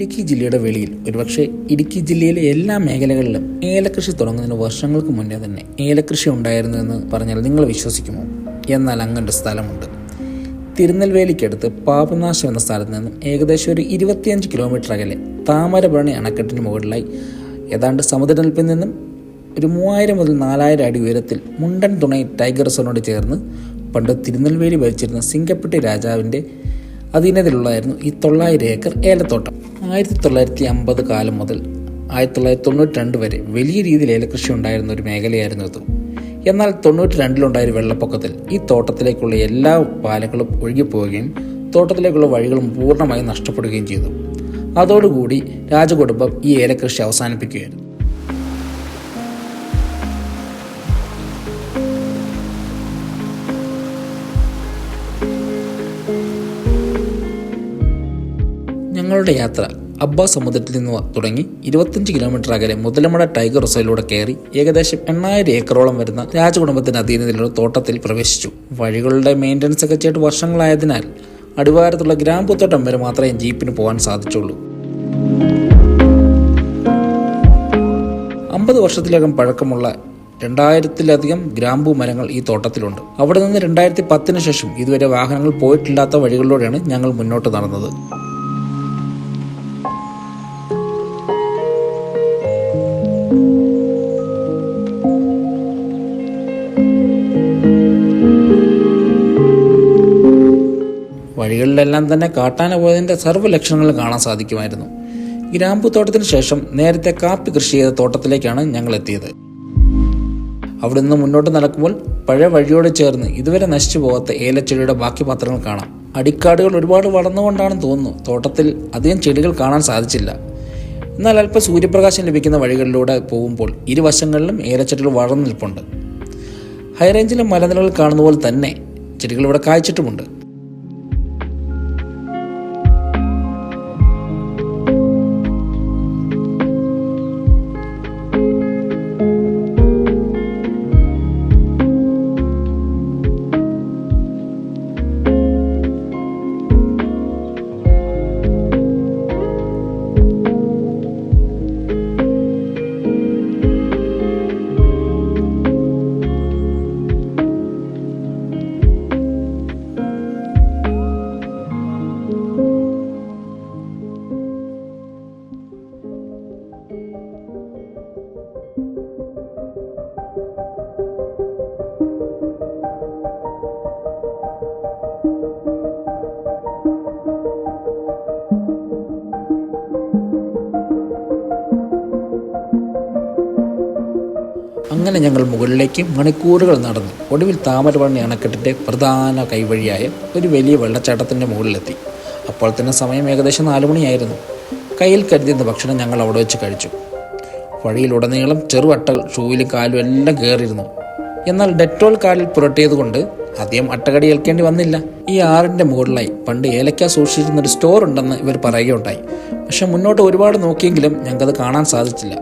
ഇടുക്കി ജില്ലയുടെ വെളിയിൽ ഒരുപക്ഷെ ഇടുക്കി ജില്ലയിലെ എല്ലാ മേഖലകളിലും ഏലകൃഷി തുടങ്ങുന്നതിന് വർഷങ്ങൾക്ക് മുന്നേ തന്നെ ഏലകൃഷി ഉണ്ടായിരുന്നു എന്ന് പറഞ്ഞാൽ നിങ്ങൾ വിശ്വസിക്കുമോ? എന്നാൽ അങ്ങനൊരു സ്ഥലമുണ്ട്. തിരുനെൽവേലിക്കടുത്ത് പാപനാശം എന്ന സ്ഥലത്ത് നിന്നും ഏകദേശം ഒരു 25 കിലോമീറ്റർ അകലെ താമരപരണി അണക്കെട്ടിന് മുകളിലായി ഏതാണ്ട് സമുദ്രനിരപ്പിൽ നിന്നും ഒരു 3000 മുതൽ 4000 അടി ഉയരത്തിൽ മുണ്ടൻ തുണൈ ടൈഗർ റിസർവിനോട് ചേർന്ന് പണ്ട് തിരുനെൽവേലി ഭരിച്ചിരുന്ന സിംഗപ്പെട്ടി രാജാവിൻ്റെ അധീനതയിലുള്ളതായിരുന്നു ഈ 900 ഏക്കർ ഏലത്തോട്ടം. 1950 കാലം മുതൽ 1992 വരെ വലിയ രീതിയിൽ ഏലകൃഷി ഉണ്ടായിരുന്ന ഒരു മേഖലയായിരുന്നു ഇത്. എന്നാൽ 92-ലുണ്ടായ ഒരു വെള്ളപ്പൊക്കത്തിൽ ഈ തോട്ടത്തിലേക്കുള്ള എല്ലാ പാലങ്ങളും ഒഴുകിപ്പോവുകയും തോട്ടത്തിലേക്കുള്ള വഴികളും പൂർണ്ണമായും നഷ്ടപ്പെടുകയും ചെയ്തു. അതോടുകൂടി രാജകുടുംബം ഈ ഏലകൃഷി അവസാനിപ്പിക്കുകയായിരുന്നു. ഞങ്ങളുടെ യാത്ര അബ്ബ സമുദ്രത്തിൽ നിന്ന് തുടങ്ങി 25 കിലോമീറ്റർ അകലെ മുതലമട ടൈഗർ റിസർവിലൂടെ കയറി ഏകദേശം 8000 ഏക്കറോളം വരുന്ന രാജകുടുംബത്തിന് അധീനതയിലുള്ള തോട്ടത്തിൽ പ്രവേശിച്ചു. വഴികളുടെ മെയിൻ്റനൻസ് ഒക്കെ ചെയ്തിട്ട് വർഷങ്ങളായതിനാൽ അടിവാരത്തുള്ള ഗ്രാമ്പൂത്തോട്ടം വരെ മാത്രമേ ജീപ്പിന് പോകാൻ സാധിച്ചുള്ളൂ. 50 വർഷത്തിലകം പഴക്കമുള്ള 2000-ലധികം ഗ്രാമ്പൂ മരങ്ങൾ ഈ തോട്ടത്തിലുണ്ട്. അവിടെ നിന്ന് 2010-ന് ശേഷം ഇതുവരെ വാഹനങ്ങൾ പോയിട്ടില്ലാത്ത വഴികളിലൂടെയാണ് ഞങ്ങൾ മുന്നോട്ട് നടന്നത്. വഴികളിലെല്ലാം തന്നെ കാട്ടാന പോയതിൻ്റെ സർവ്വ ലക്ഷണങ്ങൾ കാണാൻ സാധിക്കുമായിരുന്നു. ഗ്രാമ്പൂ തോട്ടത്തിന് ശേഷം നേരത്തെ കാപ്പി കൃഷി ചെയ്ത തോട്ടത്തിലേക്കാണ് ഞങ്ങൾ എത്തിയത്. അവിടെ നിന്ന് മുന്നോട്ട് നടക്കുമ്പോൾ പഴയ വഴിയോട് ചേർന്ന് ഇതുവരെ നശിച്ചു പോകാത്ത ഏലച്ചെടിയുടെ ബാക്കി പത്രങ്ങൾ കാണാം. അടിക്കാടുകൾ ഒരുപാട് വളർന്നുകൊണ്ടാണെന്ന് തോന്നുന്നു തോട്ടത്തിൽ അധികം ചെടികൾ കാണാൻ സാധിച്ചില്ല. എന്നാൽ അല്പം സൂര്യപ്രകാശം ലഭിക്കുന്ന വഴികളിലൂടെ പോകുമ്പോൾ ഇരുവശങ്ങളിലും ഏലച്ചെടികൾ വളർന്നു നിൽപ്പുണ്ട്. ഹൈറേഞ്ചിലെ മലനിരകൾ കാണുന്ന പോലെ തന്നെ ചെടികൾ ഇവിടെ കായ്ച്ചിട്ടുമുണ്ട്. അങ്ങനെ ഞങ്ങൾ മുകളിലേക്ക് മണിക്കൂറുകൾ നടന്നു ഒടുവിൽ താമരപരണി അണക്കെട്ടിൻ്റെ പ്രധാന കൈവഴിയായ ഒരു വലിയ വെള്ളച്ചാട്ടത്തിൻ്റെ മുകളിലെത്തി. അപ്പോൾ തന്നെ സമയം ഏകദേശം 4 മണിയായിരുന്നു. കയ്യിൽ കരുതിയിരുന്ന ഭക്ഷണം ഞങ്ങൾ അവിടെ വെച്ച് കഴിച്ചു. വഴിയിലുടനീളം ചെറുവട്ടകൾ ഷൂവിലും കാലും എല്ലാം കയറിയിരുന്നു. എന്നാൽ ഡെറ്റോൾ കാലിൽ പുരട്ടിയത് കൊണ്ട് അധികം അട്ടകടി ഏൽക്കേണ്ടി വന്നില്ല. ഈ ആറിൻ്റെ മുകളിലായി പണ്ട് ഏലക്ക സൂക്ഷിച്ചിരുന്നൊരു സ്റ്റോർ ഉണ്ടെന്ന് ഇവർ പറയുകയുണ്ടായി. പക്ഷെ മുന്നോട്ട് ഒരുപാട് നോക്കിയെങ്കിലും ഞങ്ങൾക്കത് കാണാൻ സാധിച്ചില്ല.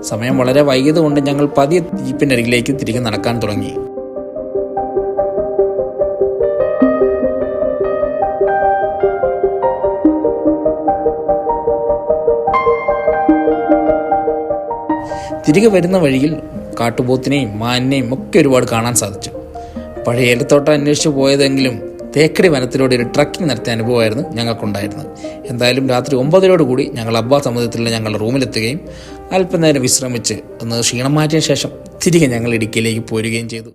സമയം വളരെ വൈകിയതുകൊണ്ട് ഞങ്ങൾ പതിയെ ജീപ്പിൻ്റെ അരികിലേക്ക് തിരികെ നടക്കാൻ തുടങ്ങി. തിരികെ വരുന്ന വഴിയിൽ കാട്ടുപോത്തിനെയും മാനിനെയും ഒക്കെ ഒരുപാട് കാണാൻ സാധിച്ചു. പഴയ ഏലത്തോട്ടം അന്വേഷിച്ച് പോയതെങ്കിലും തേക്കടി വനത്തിലൂടെ ഒരു ട്രക്കിംഗ് നടത്തിയ അനുഭവമായിരുന്നു ഞങ്ങൾക്കുണ്ടായിരുന്നത്. എന്തായാലും രാത്രി 9-ഓടുകൂടി ഞങ്ങൾ അബ്ബ സമുദ്രത്തിലുള്ള ഞങ്ങളുടെ റൂമിലെത്തുകയും അല്പനേരം വിശ്രമിച്ച് ഒന്ന് ക്ഷീണം മാറ്റിയ ശേഷം തിരികെ ഞങ്ങൾ ഇടുക്കിയിലേക്ക് പോരുകയും ചെയ്തു.